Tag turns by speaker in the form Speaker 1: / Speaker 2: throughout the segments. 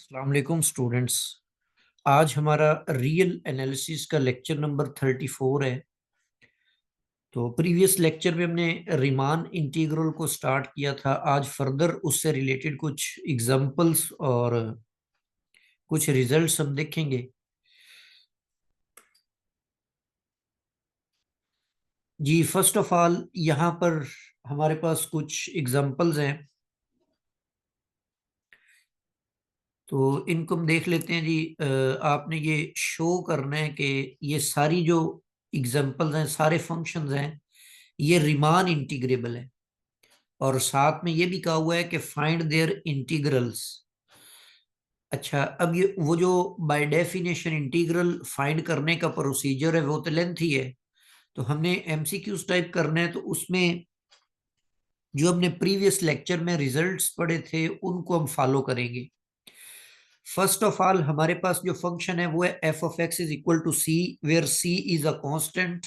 Speaker 1: अस्सलाम वालेकुम स्टूडेंट्स। आज हमारा रियल एनालिसिस का लेक्चर नंबर 34 है। तो प्रीवियस लेक्चर में हमने रीमान इंटीग्रल को स्टार्ट किया था। आज फर्दर उससे रिलेटेड कुछ एग्जांपल्स और कुछ रिजल्ट्स हम देखेंगे। जी, फर्स्ट ऑफ ऑल यहाँ पर हमारे पास कुछ एग्जांपल्स हैं, तो इनको हम देख लेते हैं जी। आपने ये शो करना है कि ये सारी जो एग्जांपल्स हैं, सारे फंक्शंस हैं, ये रीमान इंटीग्रेबल है। और साथ में ये भी कहा हुआ है कि फाइंड देयर इंटीग्रल्स। अच्छा, अब ये वो जो बाय डेफिनेशन इंटीग्रल फाइंड करने का प्रोसीजर है वो तो लेंथी है, तो हमने एमसीक्यूज टाइप करना है। तो उसमें जो हमने प्रीवियस लेक्चर में रिजल्ट्स पढ़े थे उनको हम फॉलो करेंगे। फर्स्ट ऑफ ऑल हमारे पास जो फंक्शन है वो है F of X is equal to C, where C is a constant.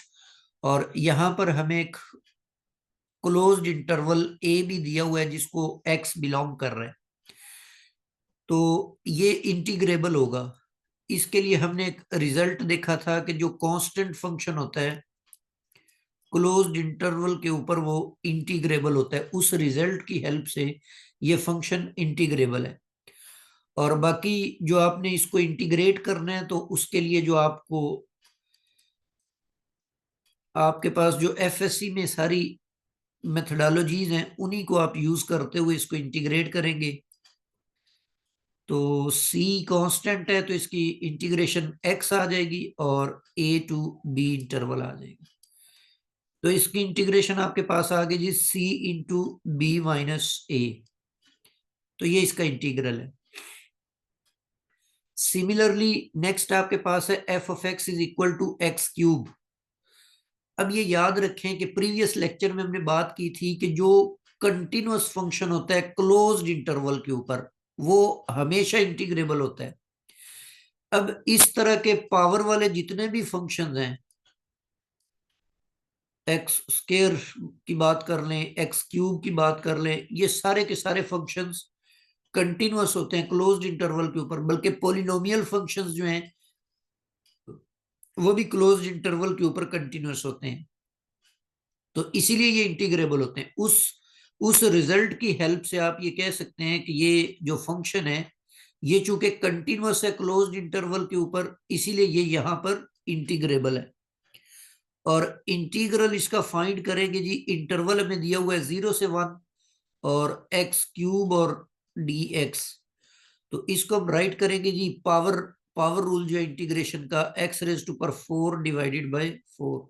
Speaker 1: और यहां पर हमें एक क्लोज्ड इंटरवल ए भी दिया हुआ है जिसको एक्स बिलोंग कर रहा है, तो ये इंटीग्रेबल होगा। इसके लिए हमने एक रिजल्ट देखा था कि जो कांस्टेंट फंक्शन होता है क्लोज्ड इंटरवल के ऊपर वो इंटीग्रेबल होता है। उस रिजल्ट की हेल्प से ये फंक्शन इंटीग्रेबल है। और बाकी जो आपने इसको इंटीग्रेट करना है तो उसके लिए जो आपको आपके पास जो एफएससी में सारी मेथडोलॉजीज हैं उन्हीं को आप यूज करते हुए इसको इंटीग्रेट करेंगे। तो c कांस्टेंट है तो इसकी इंटीग्रेशन x आ जाएगी और a टू b इंटरवल आ जाएगा। तो इसकी इंटीग्रेशन आपके पास आ गई जी c इंटू बी माइनस ए। तो ये इसका इंटीग्रल है। सिमिलरली नेक्स्ट आपके पास है f of x is equal to X cube. अब ये याद रखें कि प्रीवियस लेक्चर में हमने बात की थी कि जो कंटिन्यूअस फंक्शन होता है क्लोज्ड इंटरवल के ऊपर वो हमेशा इंटीग्रेबल होता है। अब इस तरह के पावर वाले जितने भी फंक्शंस हैं, एक्स स्केयर की बात कर लें, एक्स क्यूब की बात कर लें, ये सारे के सारे फंक्शंस कंटिन्यूअस होते हैं क्लोज्ड इंटरवल के ऊपर। बल्कि पॉलिनोमियल फंक्शंस जो हैं वो भी क्लोज्ड इंटरवल के ऊपर कंटिन्यूअस होते हैं, तो इसीलिए ये इंटीग्रेबल होते हैं। उस रिजल्ट की हेल्प से आप ये कह सकते हैं कि ये जो फंक्शन है ये चूंकि कंटिन्यूअस है क्लोज्ड इंटरवल के ऊपर, इसीलिए ये यहां पर इंटीग्रेबल है। और इंटीग्रल इसका फाइंड करेंगे जी, इंटरवल में दिया हुआ है 0 से 1 और एक्स क्यूब और डी एक्स। तो इसको हम राइट करेंगे जी, पावर पावर रूल जो है इंटीग्रेशन का, एक्स रेज टू पर 4 डिवाइडेड बाय 4।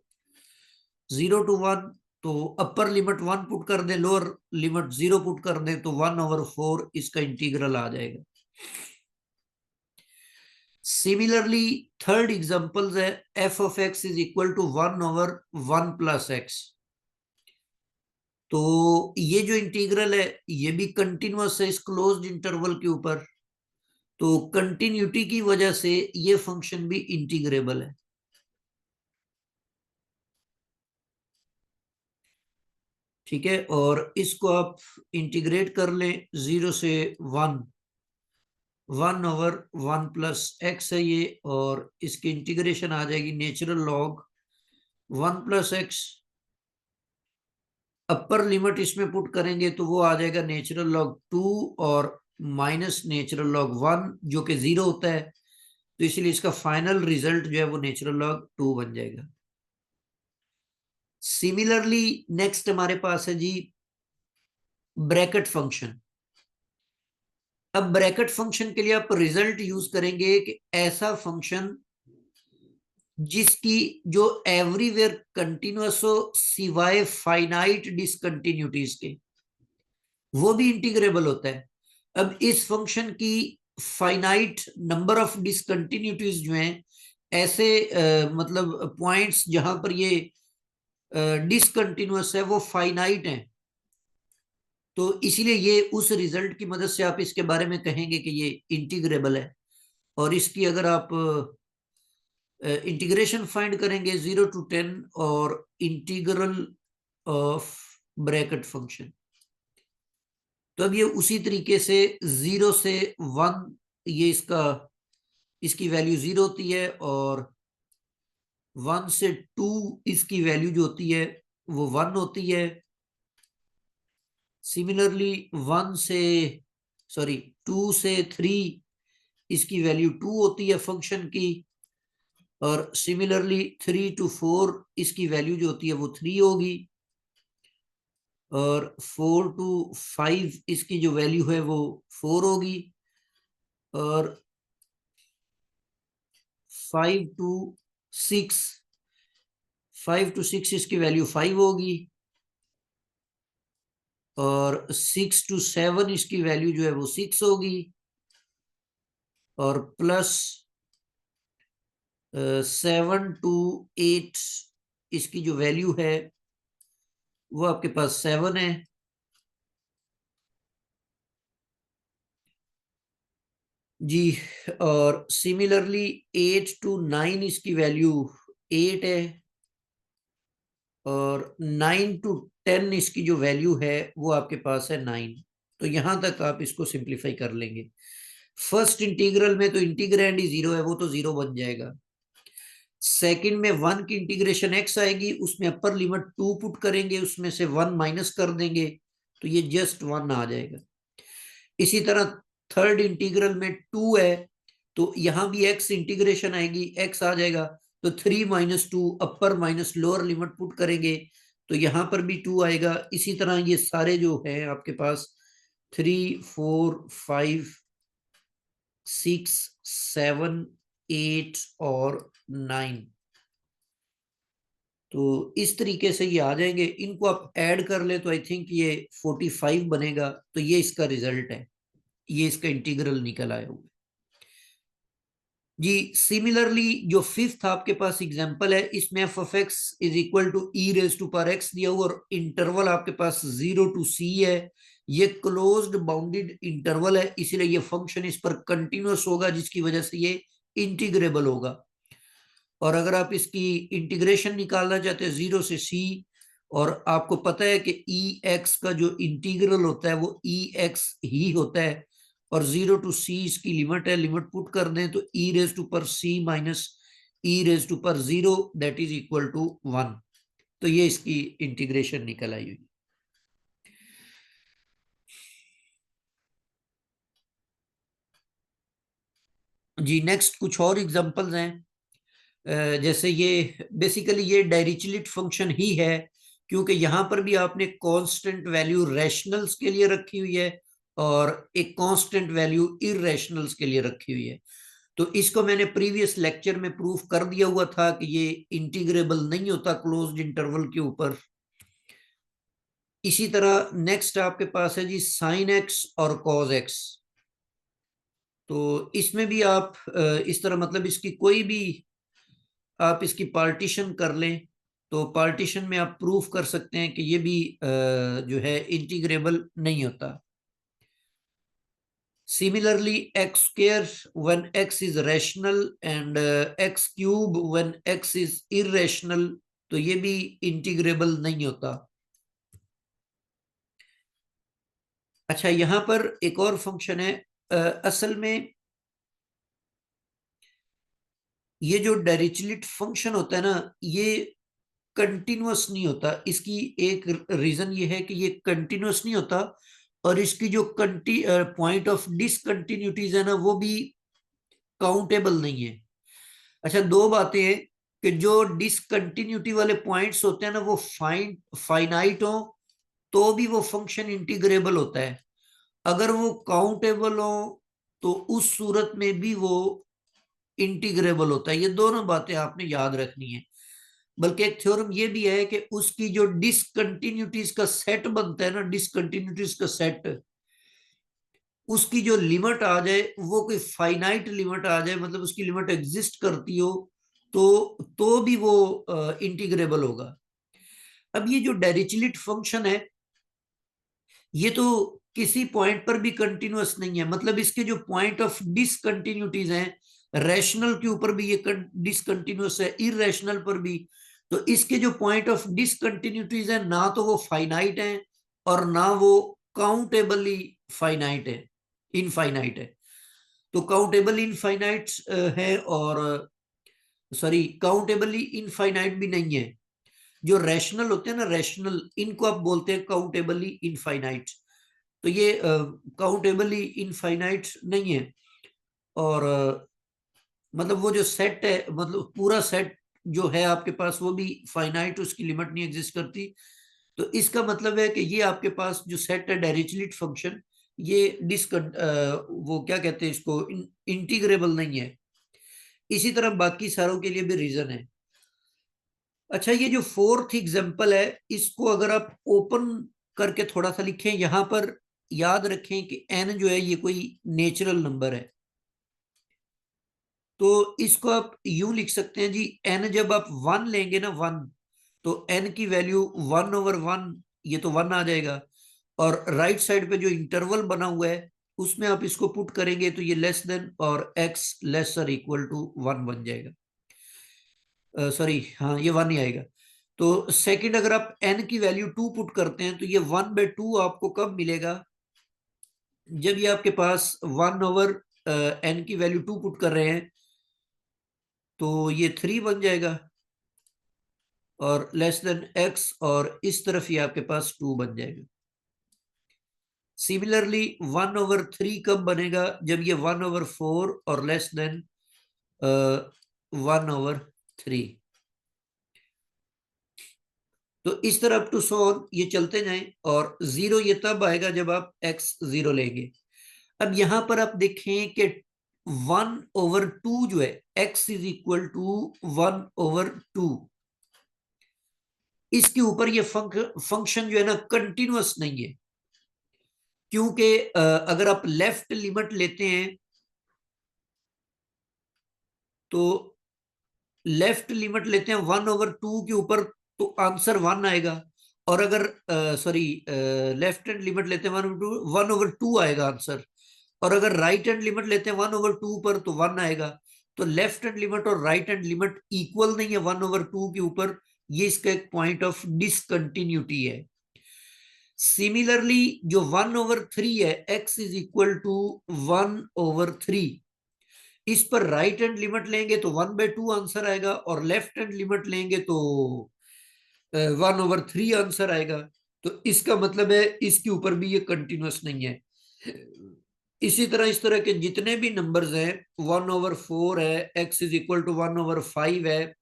Speaker 1: 0 to 1, तो अपर लिमिट 1 पुट कर दे, लोअर लिमिट 0 पुट कर दे, तो 1/4 इसका इंटीग्रल आ जाएगा। सिमिलरली थर्ड एग्जांपल है F of X is equal to 1/1 plus X. तो ये जो इंटीग्रल है ये भी कंटिन्यूअस है इस क्लोज्ड इंटरवल के ऊपर, तो कंटिन्यूटी की वजह से ये फंक्शन भी इंटीग्रेबल है। ठीक है, और इसको आप इंटीग्रेट कर लें 0 से 1, 1/1 प्लस एक्स है ये, और इसकी इंटीग्रेशन आ जाएगी natural log 1 plus x. Upper limit इसमें पुट करेंगे तो वो आ जाएगा नेचुरल लॉग 2 और माइनस नेचुरल लॉग 1 जो कि 0 होता है, तो इसलिए इसका फाइनल रिजल्ट जो है वो नेचुरल लॉग 2 बन जाएगा। सिमिलरली नेक्स्ट हमारे पास है जी ब्रैकेट फंक्शन। अब ब्रैकेट फंक्शन के लिए आप रिजल्ट यूज करेंगे कि ऐसा फंक्शन जिसकी जो एवरीवेयर कंटिन्यूअस हो सिवाय फाइनाइट डिसकंटिन्यूटीज के, वो भी इंटीग्रेबल होता है। अब इस फंक्शन की फाइनाइट नंबर ऑफ डिसकंटिन्यूटीज जो हैं, ऐसे मतलब पॉइंट्स जहां पर ये डिसकंटिन्यूअस है वो फाइनाइट हैं, तो इसीलिए ये उस रिजल्ट की मदद से आप इसके बारे में कहेंगे कि ये इंटीग्रेबल है। और इसकी अगर आप इंटीग्रेशन फाइंड करेंगे 0 to 10 और इंटीग्रल ऑफ ब्रैकेट फंक्शन, तो अब ये उसी तरीके से 0 से 1 ये इसकी वैल्यू 0 होती है, और 1 से 2 इसकी वैल्यू जो होती है वो 1 होती है। सिमिलरली 2 से 3 इसकी वैल्यू 2 होती है फंक्शन की, और सिमिलरली 3 to 4 इसकी वैल्यू जो होती है वो 3 होगी, और 4 to 5 इसकी जो वैल्यू है वो 4 होगी, और 5 to 6 इसकी वैल्यू 5 होगी, और 6 to 7 इसकी वैल्यू जो है वो 6 होगी, और प्लस 7 to 8 इसकी जो वैल्यू है वो आपके पास 7 है। जी, और सिमिलरली 8 to 9 इसकी वैल्यू 8 है, और 9 to 10 इसकी जो वैल्यू है वो आपके पास है 9। तो यहां तक आप इसको सिंप्लीफाई कर लेंगे। फर्स्ट इंटीग्रल में तो इंटीग्रैंड ही 0 है, वो तो 0 बन जाएगा। सेकंड में 1 की इंटीग्रेशन x आएगी, उसमें अपर लिमिट 2 पुट करेंगे, उसमें से 1 माइनस कर देंगे तो ये जस्ट 1 आ जाएगा। इसी तरह थर्ड इंटीग्रल में 2 है, तो यहां भी x इंटीग्रेशन आएगी, x आ जाएगा, तो 3 माइनस 2 अपर माइनस लोअर लिमिट पुट करेंगे तो यहां पर भी 2 आएगा। इसी तरह ये सारे जो है आपके पास 3 4 5 6 7 8 और 9, तो इस तरीके से ये आ जाएंगे। इनको आप ऐड कर ले तो आई थिंक ये 45 बनेगा। तो ये इसका रिजल्ट है, ये इसका इंटीग्रल निकल आया हुआ जी। सिमिलरली जो फिफ्थ आपके पास एग्जांपल है, इसमें F of X is equal to E raise to power X दिया हुआ, और इंटरवल आपके पास 0 to c है। ये क्लोज्ड बाउंडेड इंटरवल है, इसीलिए ये फंक्शन इस पर कंटिन्यूअस होगा, जिसकी वजह से ये इंटीग्रेबल होगा। और अगर आप इसकी इंटीग्रेशन निकालना चाहते हैं 0 से c, और आपको पता है कि ई एक्स का जो इंटीग्रल होता है वो ई एक्स ही होता है, और 0 to c इसकी लिमिट है, लिमिट पुट कर दें तो e रेज टू पर c minus e raise to पर 0 दैट इज इक्वल टू 1। तो ये इसकी इंटीग्रेशन निकल आई हुई। जी, नेक्स्ट कुछ और एग्जांपल्स हैं। जैसे ये बेसिकली ये डायरिचलेट फंक्शन ही है, क्योंकि यहां पर भी आपने कांस्टेंट वैल्यू रैशनल्स के लिए रखी हुई है और एक कांस्टेंट वैल्यू इररेशनल्स के लिए रखी हुई है। तो इसको मैंने प्रीवियस लेक्चर में प्रूफ कर दिया हुआ था कि ये इंटीग्रेबल नहीं होता क्लोज्ड इंटरवल के ऊपर। इसी तरह नेक्स्ट आपके पास है जी साइन एक्स और कॉज एक्स। तो इसमें भी आप इस तरह मतलब इसकी कोई भी आप इसकी पार्टीशन कर लें तो पार्टीशन में आप प्रूफ कर सकते हैं कि ये भी जो है इंटीग्रेबल नहीं होता। Similarly x square when x is rational and x cube when x is irrational, तो ये भी इंटीग्रेबल नहीं होता। अच्छा, यहां पर एक और फंक्शन है। असल में ये जो डायरिचलेट फंक्शन होता है ना, ये कंटिन्यूअस नहीं होता। इसकी एक रीजन ये है कि ये कंटिन्यूअस नहीं होता, और इसकी जो पॉइंट ऑफ डिसकंटिन्यूटीज है ना वो भी काउंटेबल नहीं है। अच्छा, दो बातें हैं कि जो डिसकंटिन्यूटी वाले पॉइंट्स होते हैं ना वो फाइनाइट हो तो भी वो फंक्शन इंटीग्रेबल होता है, अगर वो काउंटेबल हो तो उस सूरत में भी वो इंटीग्रेबल होता है। ये दोनों बातें आपने याद रखनी है। बल्कि एक थ्योरम ये भी है कि उसकी जो डिसकंटिन्यूटीज का सेट बनता है ना, डिसकंटिन्यूटीज का सेट, उसकी जो लिमिट आ जाए वो कोई फाइनाइट लिमिट आ जाए, मतलब उसकी लिमिट एग्जिस्ट करती हो, तो भी वो इंटीग्रेबल होगा। अब ये जो डायरिचलेट फंक्शन है ये तो किसी पॉइंट पर भी कंटिन्यूअस नहीं है, मतलब इसके जो पॉइंट ऑफ डिसकंटिन्यूटीज हैं, रैशनल के ऊपर भी ये डिसकंटिन्यूअस है, इररेशनल पर भी। तो इसके जो पॉइंट ऑफ डिसकंटिन्यूटीज है ना तो वो फाइनाइट है और ना वो काउंटेबली फाइनाइट है, इनफाइनाइट है। तो काउंटेबल इनफाइनाइट है, और सॉरी काउंटेबली इनफाइनाइट भी नहीं है। जो रैशनल होते हैं ना, रैशनल, इनको आप बोलते हैं काउंटेबली इनफाइनाइट। तो ये काउंटेबली इनफाइनाइट नहीं है। और मतलब वो जो सेट है, मतलब पूरा सेट जो है आपके पास, वो भी फाइनाइट, उसकी लिमिट नहीं एग्जिस्ट करती। तो इसका मतलब है कि ये आपके पास जो सेट है डायरिचलेट फंक्शन, ये वो क्या कहते हैं इसको, इंटीग्रेबल नहीं है। इसी तरह बाकी सारों के लिए भी रीजन है। अच्छा, ये जो फोर्थ एग्जांपल है, इसको अगर आप ओपन करके थोड़ा सा लिखें, यहां पर याद रखें कि एन जो है ये कोई नेचुरल नंबर है। तो इसको आप यूं लिख सकते हैं जी, एन जब आप वन लेंगे ना, वन, तो एन की वैल्यू 1/1, ये तो वन आ जाएगा। और राइट साइड पे जो इंटरवल बना हुआ है, उसमें आप इसको पुट करेंगे तो ये लेस देन और X lesser equal to one बन जाएगा। सॉरी, हाँ, ये वन ही आएगा। तो सेकंड, अगर आप एन की वैल्यू टू पुट करते हैं, तो ये 1/2 आपको कब मिलेगा? जब ये आपके पास 1/n की वैल्यू टू पुट कर रहे हैं, तो ये 3 बन जाएगा, और लेस देन एक्स, और इस तरफ ये आपके पास 2 बन जाएगा। सिमिलरली 1/3 कब बनेगा? जब ये 1/4 और लेस देन 1/3। तो इस तरह अप टू सो ऑन ये चलते जाएं, और जीरो ये तब आएगा जब आप एक्स जीरो लेंगे। अब यहां पर आप देखें कि 1/2 जो है, एक्स इज इक्वल टू 1/2, इसके ऊपर ये फंक्शन जो है ना, कंटिन्यूअस नहीं है। क्योंकि अगर आप लेफ्ट लिमिट लेते हैं, तो लेफ्ट लिमिट लेते हैं 1/2 के ऊपर, तो आंसर वन आएगा। और अगर सॉरी लेफ्ट हैंड लिमिट लेते हैं 1/2 आएगा आंसर। और अगर राइट हैंड लिमिट लेते हैं 1/2 पर, तो वन आएगा। तो लेफ्ट हैंड लिमिट और राइट हैंड लिमिट इक्वल नहीं है 1/2 के ऊपर। ये इसका एक पॉइंट ऑफ डिसकंटिन्यूटी है। सिमिलरली जो 1/3 है, एक्स इज इक्वल टू 1/3, इस पर राइट हैंड लिमिट लेंगे तो 1/2 आंसर आएगा, और लेफ्ट हैंड लिमिट लेंगे तो 1/3 आंसर आएगा। तो इसका मतलब है इसके ऊपर भी ये कंटिन्यूअस नहीं है। इसी तरह इस तरह के जितने भी नंबर्स हैं, 1/4 है, एक्स इज इक्वल टू 1/5 है,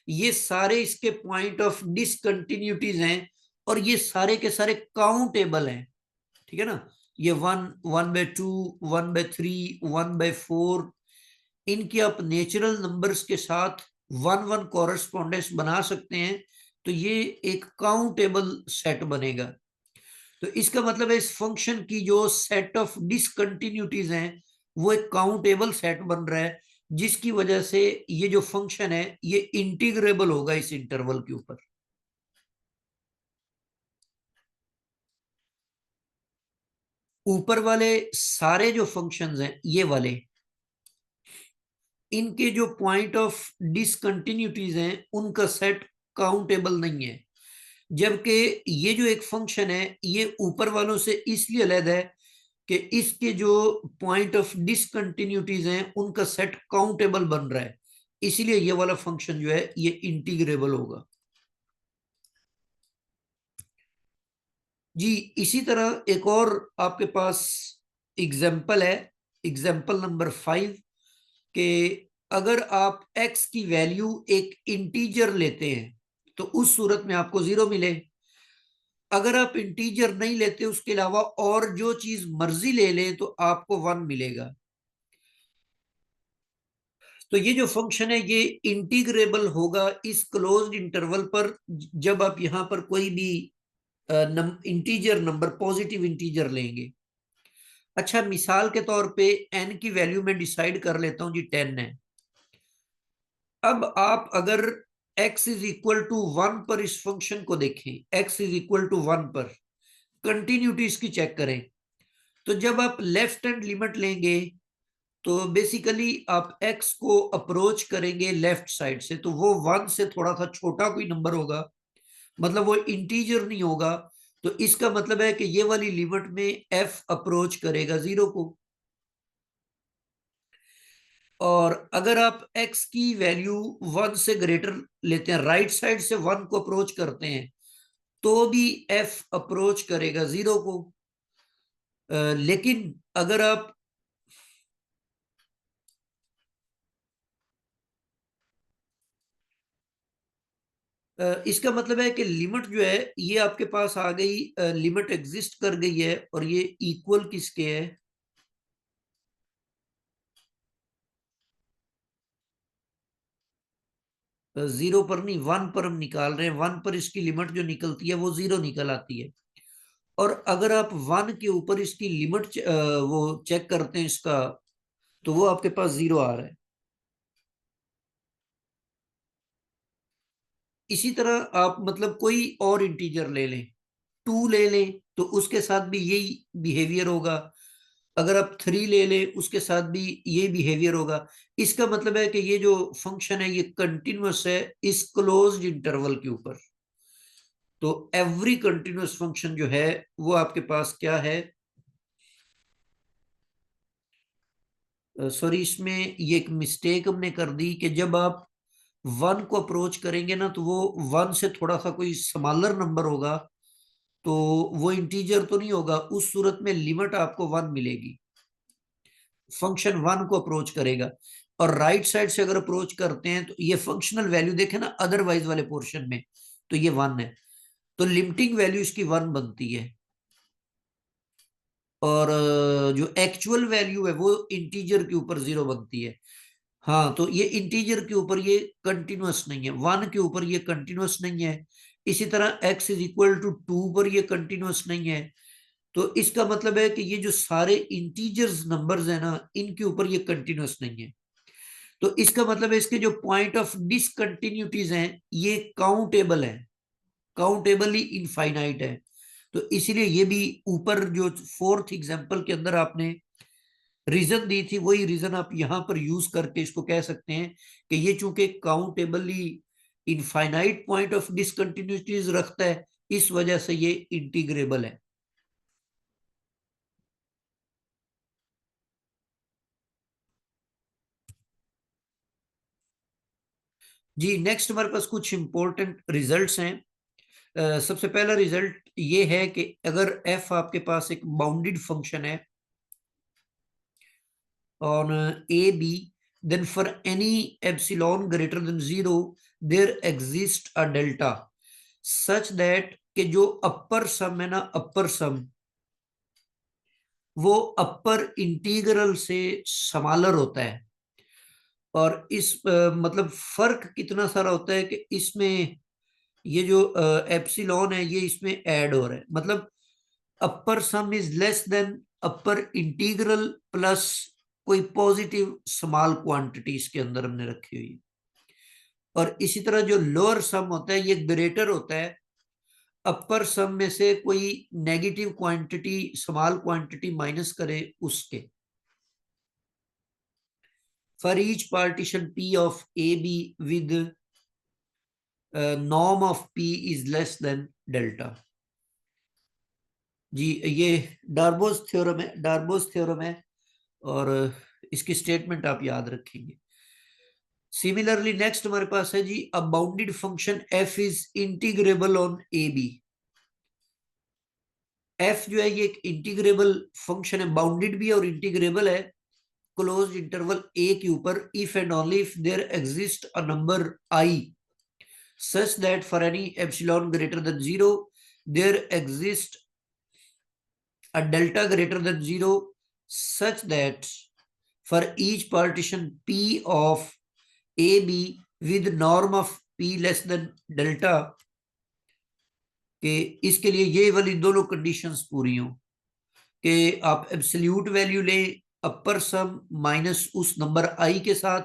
Speaker 1: ये सारे इसके पॉइंट ऑफ डिसकंटिन्यूटीज हैं, और ये सारे के सारे काउंटेबल हैं। ठीक है ना? ये 1/2, 1/3, 1/4, इनके आप नेचुरल नंबर्स के साथ 1/1 कॉरेस्पॉन्डेंस बना सकते हैं। तो ये एक काउंटेबल सेट बनेगा। तो इसका मतलब है इस फंक्शन की जो सेट ऑफ डिसकंटिन्यूटीज हैं, वो एक काउंटेबल सेट बन रहा है, जिसकी वजह से ये जो फंक्शन है ये इंटीग्रेबल होगा इस इंटरवल के ऊपर। ऊपर वाले सारे जो फंक्शंस हैं, ये वाले, इनके जो पॉइंट ऑफ डिसकंटिन्यूटीज हैं, उनका सेट काउंटेबल नहीं है। जबकि ये जो एक फंक्शन है, ये ऊपर वालों से इसलिए अलग है कि इसके जो पॉइंट ऑफ डिसकंटिन्यूटीज हैं, उनका सेट काउंटेबल बन रहा है। इसीलिए ये वाला फंक्शन जो है ये इंटीग्रेबल होगा जी। इसी तरह एक और आपके पास एग्जाम्पल है, एग्जाम्पल नंबर 5, कि अगर आप x की वैल्यू एक इंटीजर लेते हैं, तो उस सूरत में आपको जीरो मिले। अगर आप इंटीजर नहीं लेते, उसके अलावा और जो चीज मर्जी ले लें, तो आपको वन मिलेगा। तो ये जो फंक्शन है ये इंटीग्रेबल होगा इस क्लोज्ड इंटरवल पर, जब आप यहां पर कोई भी इंटीजर नंबर, पॉजिटिव इंटीजर लेंगे। अच्छा, मिसाल के तौर पे n की वैल्यू में डिसाइड कर लेता हूं जी 10 है। अब आप अगर x इज इक्वल टू 1 पर इस फंक्शन को देखें, x इज इक्वल टू 1 पर कंटिन्यूटी इसकी चेक करें, तो जब आप लेफ्ट हैंड लिमिट लेंगे, तो बेसिकली आप x को अप्रोच करेंगे लेफ्ट साइड से, तो वो 1 से थोड़ा सा छोटा कोई नंबर होगा, मतलब वो इंटीजर नहीं होगा। तो इसका मतलब है कि ये वाली लिमिट में f अप्रोच करेगा जीरो को। और अगर आप x की वैल्यू 1 से ग्रेटर लेते हैं, राइट साइड से 1 को अप्रोच करते हैं, तो भी f अप्रोच करेगा 0 को। लेकिन अगर आप इसका मतलब है कि लिमिट जो है ये आपके पास आ गई, लिमिट एग्जिस्ट कर गई है, और ये इक्वल किसके है? 0 पर नहीं, 1 पर हम निकाल रहे हैं। 1 पर इसकी लिमिट जो निकलती है वो 0 निकल आती है। और अगर आप 1 के ऊपर इसकी लिमिट वो चेक करते हैं इसका, तो वो आपके पास 0 आ रहा है। इसी तरह आप मतलब कोई और इंटीजर ले लें, 2 ले लें, तो उसके साथ भी यही बिहेवियर होगा। अगर आप 3 ले लें, उसके साथ भी ये बिहेवियर होगा। इसका मतलब है कि ये जो फंक्शन है ये कंटिन्यूअस है इस क्लोज्ड इंटरवल के ऊपर। तो एवरी कंटिन्यूअस फंक्शन जो है वो आपके पास क्या है? सॉरी, इसमें ये एक मिस्टेक हमने कर दी कि जब आप 1 को अप्रोच करेंगे ना, तो वो 1 से थोड़ा सा कोई स्मॉलर नंबर होगा, तो वो इंटीजर तो नहीं होगा। उस सूरत में लिमिट आपको 1 मिलेगी। फंक्शन 1 को अप्रोच करेगा। और राइट साइड से अगर अप्रोच करते हैं तो ये फंक्शनल वैल्यू देखे ना अदरवाइज वाले पोर्शन में, तो ये 1 है। तो लिमिटिंग वैल्यू इसकी 1 बनती है। और जो एक्चुअल वैल्यू है वो इंटीजर के ऊपर 0 बनती है। हाँ, तो ये इंटीजर के ऊपर ये कंटिन्यूअस नहीं है, 1 के ऊपर ये कंटिन्यूअस नहीं है। इसी तरह x इज इक्वल टू 2 पर ये कंटिन्यूअस नहीं है। तो इसका मतलब है कि ये जो सारे इंटीजर्स नंबर्स है ना, इनके ऊपर ये कंटिन्यूअस नहीं है। तो इसका मतलब है इसके जो पॉइंट ऑफ डिसकंटिन्यूटीज हैं ये काउंटेबल है, काउंटेबली इनफाइनाइट है। तो इसीलिए ये भी ऊपर जो फोर्थ एग्जांपल के अंदर आपने रीजन दी थी, वही रीजन आप यहां पर यूज करके इसको कह सकते हैं कि ये चूंकि countably infinite point of discontinuities रखता है, इस वजह से ये इंटीग्रेबल है। जी, नेक्स्ट हमारे पास कुछ इंपॉर्टेंट रिजल्ट्स हैं। सबसे पहला रिजल्ट ये है कि अगर f आपके पास एक बाउंडेड फंक्शन है on a b, then for any epsilon greater than 0 there exists a delta such that कि जो अपर सम है ना, अपर सम वो अपर इंटीग्रल से समालर होता है। और इस मतलब फर्क कितना सारा होता है कि इसमें ये जो एप्सिलॉन है ये इसमें ऐड हो रहा है। मतलब upper sum is less than upper integral plus कोई पॉजिटिव स्मॉल क्वांटिटी इसके अंदर हमने रखी हुई है। और इसी तरह जो लोअर सम होता है ये ग्रेटर होता है अपर सम में से कोई negative quantity, small quantity minus करे उसके। For each partition P of a b with norm of P is less than delta. जी, ये डार्बोस थ्योरम है, डार्बोस थ्योरम है। और इसकी स्टेटमेंट आप याद रखेंगे। सिमिलरली नेक्स्ट हमारे पास है जी, a bounded function f is integrable on A b. f जो है ये एक इंटीग्रेबल फंक्शन है, बाउंडेड भी है और इंटीग्रेबल है क्लोज्ड इंटरवल a के ऊपर, if and only if there exist a number i such that for any epsilon greater than 0 there exists a delta greater than 0 such that for each partition P of AB with norm of P less than delta, के इसके लिए ये वाली दोनों conditions पूरी हो कि आप एब्सोल्यूट वैल्यू ले अपर सम माइनस उस नंबर आई के साथ,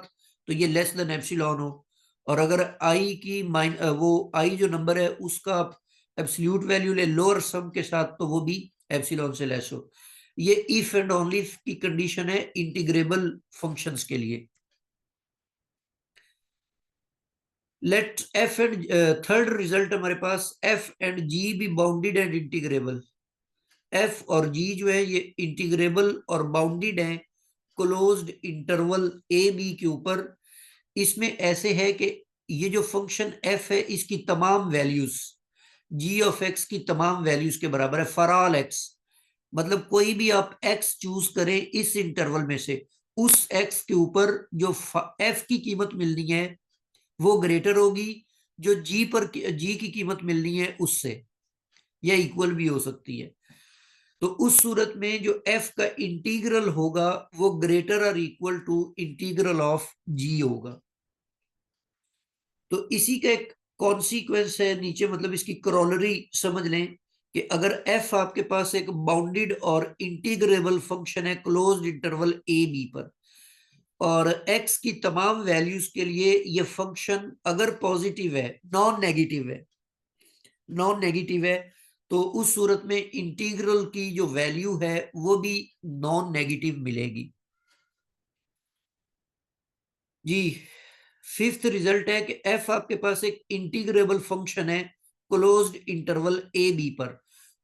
Speaker 1: तो ये लेस देन एप्सिलॉन हो। और अगर आई की वो आई जो नंबर है उसका आप एब्सोल्यूट वैल्यू ले लोअर सम के साथ, तो वो भी एप्सिलॉन से लेस हो। ये इफ एंड ओनली इफ की कंडीशन है इंटीग्रेबल फंक्शंस के लिए। Let F and third result हमारे पास एफ एंड जी भी बाउंडेड एंड इंटीग्रेबल। एफ और जी जो है ये इंटीग्रेबल और बाउंडेड हैं क्लोज्ड इंटरवल ए बी के ऊपर। इसमें ऐसे है कि ये जो फंक्शन एफ है इसकी तमाम वैल्यूज जी ऑफ एक्स की तमाम वैल्यूज के बराबर है फॉर ऑल एक्स। मतलब कोई भी आप एक्स चूज करें इस इंटरवल में से, उस एक्स के ऊपर जो एफ की कीमत मिलनी है वो ग्रेटर होगी जो जी की कीमत मिलनी है उससे, या इक्वल भी हो सकती है। तो उस सूरत में जो एफ का इंटीग्रल होगा वो ग्रेटर और इक्वल टू इंटीग्रल ऑफ जी होगा। तो इसी का एक कॉन्सिक्वेंस है नीचे, मतलब इसकी क्रॉलरी समझ लें कि अगर एफ आपके पास एक बाउंडेड और इंटीग्रेबल फंक्शन है क्लोज्ड इंटरवल ए बी पर, और एक्स की तमाम वैल्यूज के लिए ये फंक्शन अगर पॉजिटिव है, नॉन नेगेटिव है, तो उस सूरत में इंटीग्रल की जो वैल्यू है वो भी नॉन नेगेटिव मिलेगी जी। फिफ्थ रिजल्ट है कि एफ आपके पास एक इंटीग्रेबल फंक्शन है क्लोज्ड इंटरवल ए बी पर,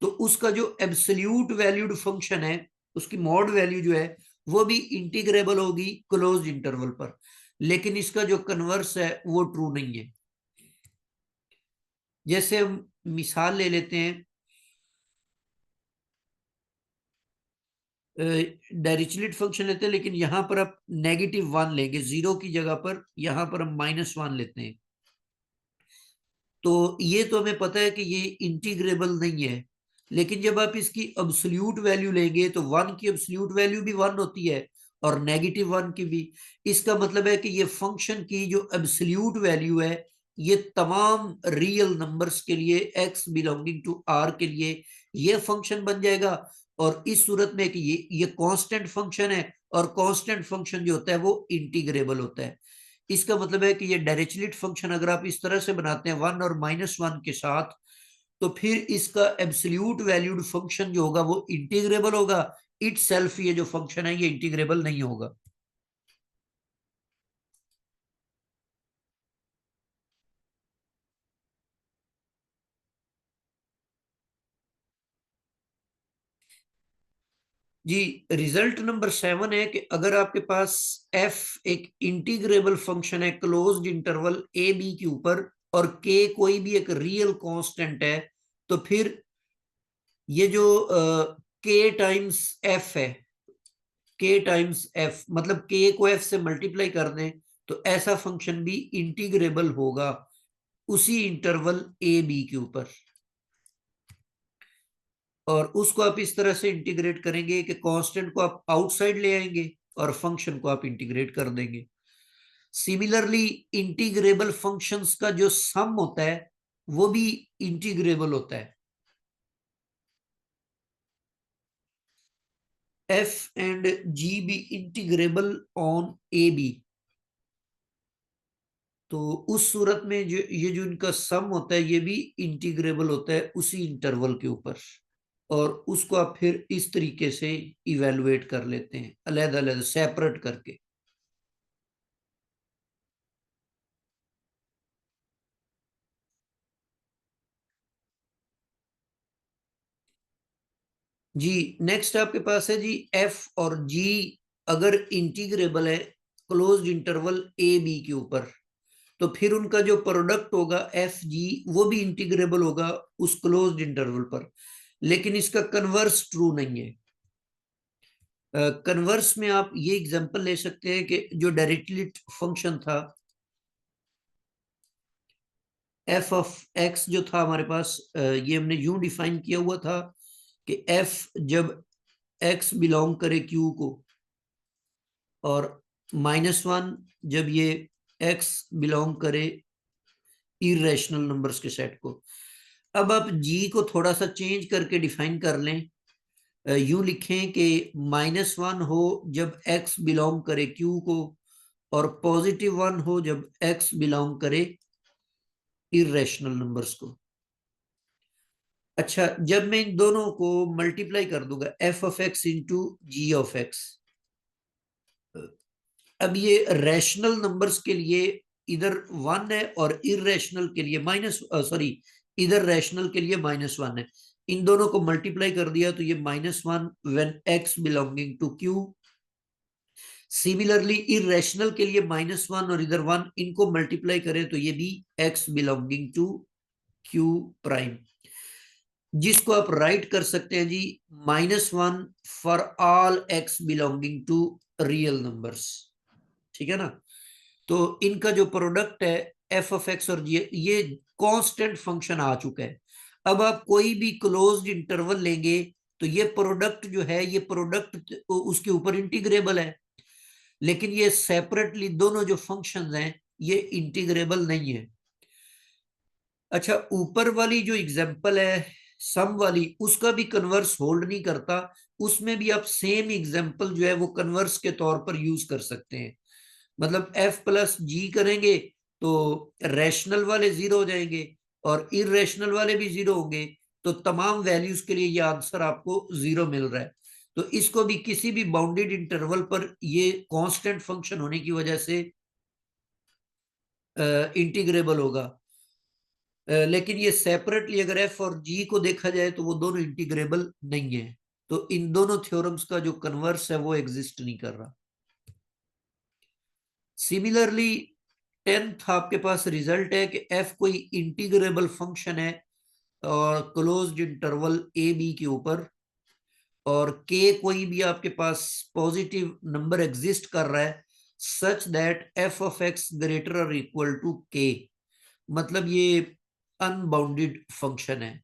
Speaker 1: तो उसका जो एब्सोल्यूट वैल्यूड फंक्शन है उसकी मॉड वैल्यू जो है वो भी इंटीग्रेबल होगी क्लोज्ड इंटरवल पर, लेकिन इसका जो कन्वर्स है वो ट्रू नहीं है। जैसे हम मिसाल ले लेते हैं, डायरिचलेट फंक्शन लेते हैं, लेकिन यहां पर आप -1 लेंगे, जीरो की जगह पर यहां पर हम -1 लेते हैं। तो ये तो हमें पता है कि ये इंटीग्रेबल नहीं है, लेकिन जब आप इसकी अब्सोल्यूट वैल्यू लेंगे तो वन की अब्सोल्यूट वैल्यू भी वन होती है और -1 की भी। इसका मतलब है कि ये फंक्शन की जो अब्सोल्यूट वैल्यू है ये तमाम रियल नंबर्स के लिए एक्स बिलोंगिंग टू आर के लिए ये फंक्शन बन जाएगा। और इस सूरत में कि ये कांस्टेंट फंक्शन है, और कांस्टेंट फंक्शन जो होता है वो इंटीग्रेबल होता है। इसका मतलब है कि ये डायरेक्टलिट फंक्शन अगर आप इस तरह से बनाते हैं 1 और -1 के साथ, तो फिर इसका एब्सोल्यूट वैल्यूड फंक्शन जो होगा वो इंटीग्रेबल होगा। इट सेल्फ ये जो फंक्शन है ये इंटीग्रेबल नहीं होगा। जी, रिजल्ट नंबर 7 है कि अगर आपके पास एफ एक इंटीग्रेबल फंक्शन है क्लोज्ड इंटरवल ए बी के ऊपर, और के कोई भी एक रियल कांस्टेंट है, तो फिर ये जो के टाइम्स एफ है, के टाइम्स एफ मतलब के को एफ से मल्टीप्लाई कर दें तो ऐसा फंक्शन भी इंटीग्रेबल होगा उसी इंटरवल ए बी के ऊपर। और उसको आप इस तरह से इंटीग्रेट करेंगे कि कांस्टेंट को आप आउटसाइड ले आएंगे और फंक्शन को आप इंटीग्रेट कर देंगे। सिमिलरली इंटीग्रेबल फंक्शंस का जो सम होता है वो भी इंटीग्रेबल होता है। F and G be integrable on A B, तो उस सूरत में जो ये जो इनका सम होता है ये भी इंटीग्रेबल होता है उसी इंटरवल के ऊपर। और उसको आप फिर इस तरीके से इवेलुएट कर लेते हैं अलग अलग सेपरेट करके। जी, नेक्स्ट आपके पास है जी एफ और जी अगर इंटीग्रेबल है क्लोज्ड इंटरवल ए बी के ऊपर, तो फिर उनका जो प्रोडक्ट होगा एफ जी वो भी इंटीग्रेबल होगा उस क्लोज्ड इंटरवल पर, लेकिन इसका कन्वर्स ट्रू नहीं है। कन्वर्स में आप ये एग्जांपल ले सकते हैं कि जो डायरेक्टली फंक्शन था एफ ऑफ एक्स जो था हमारे पास, ये हमने यूं डिफाइन किया हुआ था कि एफ जब एक्स बिलोंग करे क्यू को, और -1 जब ये एक्स बिलोंग करे इरेशनल नंबर्स के सेट को। अब आप जी को थोड़ा सा चेंज करके डिफाइन कर लें, यूं लिखें कि -1 हो जब एक्स बिलोंग करे क्यू को, और +1 हो जब एक्स बिलोंग करे इरेशनल नंबर्स को। अच्छा, जब मैं इन दोनों को मल्टीप्लाई कर दूंगा F of X into G of X, अब ये रैशनल नंबर्स के लिए इधर 1 है और इरेशनल के लिए इधर रैशनल के लिए -1 है। इन दोनों को मल्टीप्लाई कर दिया तो ये -1 when X belonging to Q, similarly irrational के लिए -1 और इधर 1, इनको मल्टीप्लाई करें तो ये भी x belonging to q prime, जिसको आप राइट कर सकते हैं G -1 for all x belonging to real numbers. ठीक है ना। तो इनका जो प्रोडक्ट है एफ ऑफ एक्स और ये कांस्टेंट फंक्शन आ चुका है। अब आप कोई भी क्लोज्ड इंटरवल लेंगे तो ये प्रोडक्ट जो है, ये प्रोडक्ट उसके ऊपर इंटीग्रेबल है, लेकिन ये सेपरेटली दोनों जो फंक्शंस हैं ये इंटीग्रेबल नहीं है। अच्छा, ऊपर वाली जो एग्जांपल है सम वाली, उसका भी कन्वर्स होल्ड नहीं करता, उसमें भी आप सेम एग्जांपल जो है वो कन्वर्स के तौर पर यूज कर सकते हैं। मतलब एफ प्लस जी करेंगे तो रैशनल वाले जीरो हो जाएंगे और इरेशनल वाले भी जीरो होंगे, तो तमाम वैल्यूज के लिए ये आंसर आपको जीरो मिल रहा है। तो इसको भी किसी भी बाउंडेड इंटरवल पर ये कांस्टेंट फंक्शन होने की वजह से इंटीग्रेबल होगा। लेकिन ये सेपरेटली अगर एफ और जी को देखा जाए तो वो दोनों इंटीग्रेबल नहीं है। तो इन दोनों थ्योरम्स का जो कन्वर्स है वो एग्जिस्ट नहीं कर रहा। सिमिलरली 10th आपके पास रिजल्ट है कि एफ कोई इंटीग्रेबल फंक्शन है और क्लोज्ड इंटरवल ए बी के ऊपर, और के कोई भी आपके पास पॉजिटिव नंबर एग्जिस्ट कर रहा है such that F of x greater और इक्वल टू के, मतलब ये अनबाउंडेड फंक्शन है।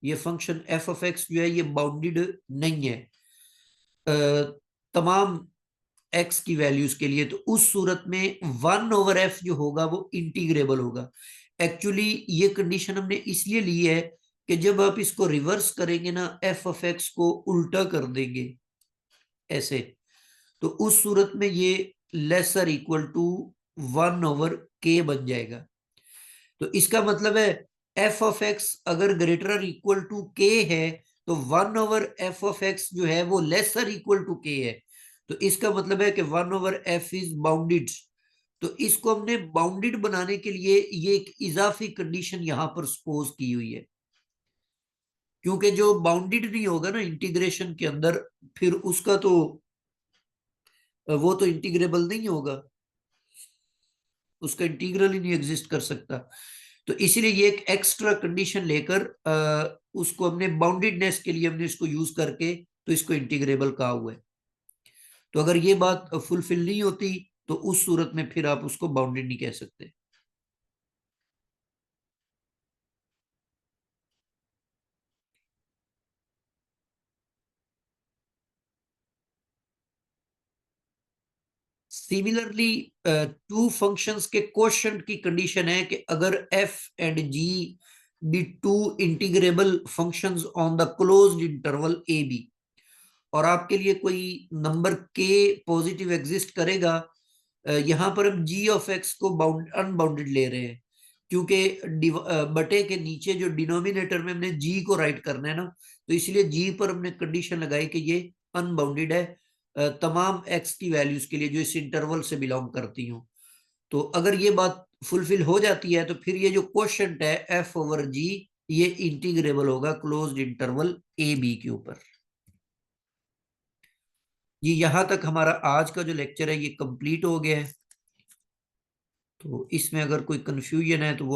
Speaker 1: ये फंक्शन एफ ऑफ एक्स जो है ये बाउंडेड नहीं है तमाम एक्स की वैल्यूज के लिए। तो उस सूरत में 1/f जो होगा वो इंटीग्रेबल होगा। एक्चुअली ये कंडीशन हमने इसलिए ली है कि जब आप इसको रिवर्स करेंगे ना, एफ ऑफ एक्स को उल्टा कर देंगे ऐसे, तो उस सूरत में ये लेसर इक्वल टू 1/k बन जाएगा। तो इसका मतलब है एफ ऑफ एक्स अगर ग्रेटर और इक्वल टू के है तो 1/f(x) जो है वो लेसर इक्वल टू के है। तो इसका मतलब है कि 1/f इज बाउंडेड। तो इसको हमने बाउंडेड बनाने के लिए ये एक इजाफी कंडीशन यहां पर सपोज की हुई है, क्योंकि जो बाउंडेड नहीं होगा ना इंटीग्रेशन के अंदर, फिर उसका तो वो तो इंटीग्रेबल नहीं होगा, उसका इंटीग्रल ही नहीं एग्जिस्ट कर सकता। तो इसीलिए ये एक एक्स्ट्रा कंडीशन लेकर उसको हमने बाउंडेडनेस के लिए हमने इसको यूज करके तो इसको इंटीग्रेबल कहा हुआ है। तो अगर ये बात फुलफिल नहीं होती तो उस सूरत में फिर आप उसको बाउंडेड नहीं कह सकते। सिमिलरली टू फंक्शंस के कोशेंट की कंडीशन है कि अगर F and G be two integrable functions on the closed interval A B, और आपके लिए कोई नंबर के पॉजिटिव एग्जिस्ट करेगा, यहां पर हम जी ऑफ एक्स को बाउंड अनबाउंडेड ले रहे हैं, क्योंकि बटे के नीचे जो डिनोमिनेटर में हमने जी को राइट करना है ना, तो इसलिए जी पर हमने कंडीशन लगाई कि ये अनबाउंडेड है तमाम एक्स की वैल्यूज के लिए जो इस इंटरवल से बिलोंग करती हूँ। तो अगर ये बात फुलफिल हो जाती है तो फिर ये जो क्वोशंट है एफ ओवर जी ये इंटीग्रेबल होगा क्लोज्ड इंटरवल ए बी के ऊपर। ये यहां तक हमारा आज का जो लेक्चर है ये कंप्लीट हो गया है। तो इसमें अगर कोई कंफ्यूजन है तो वो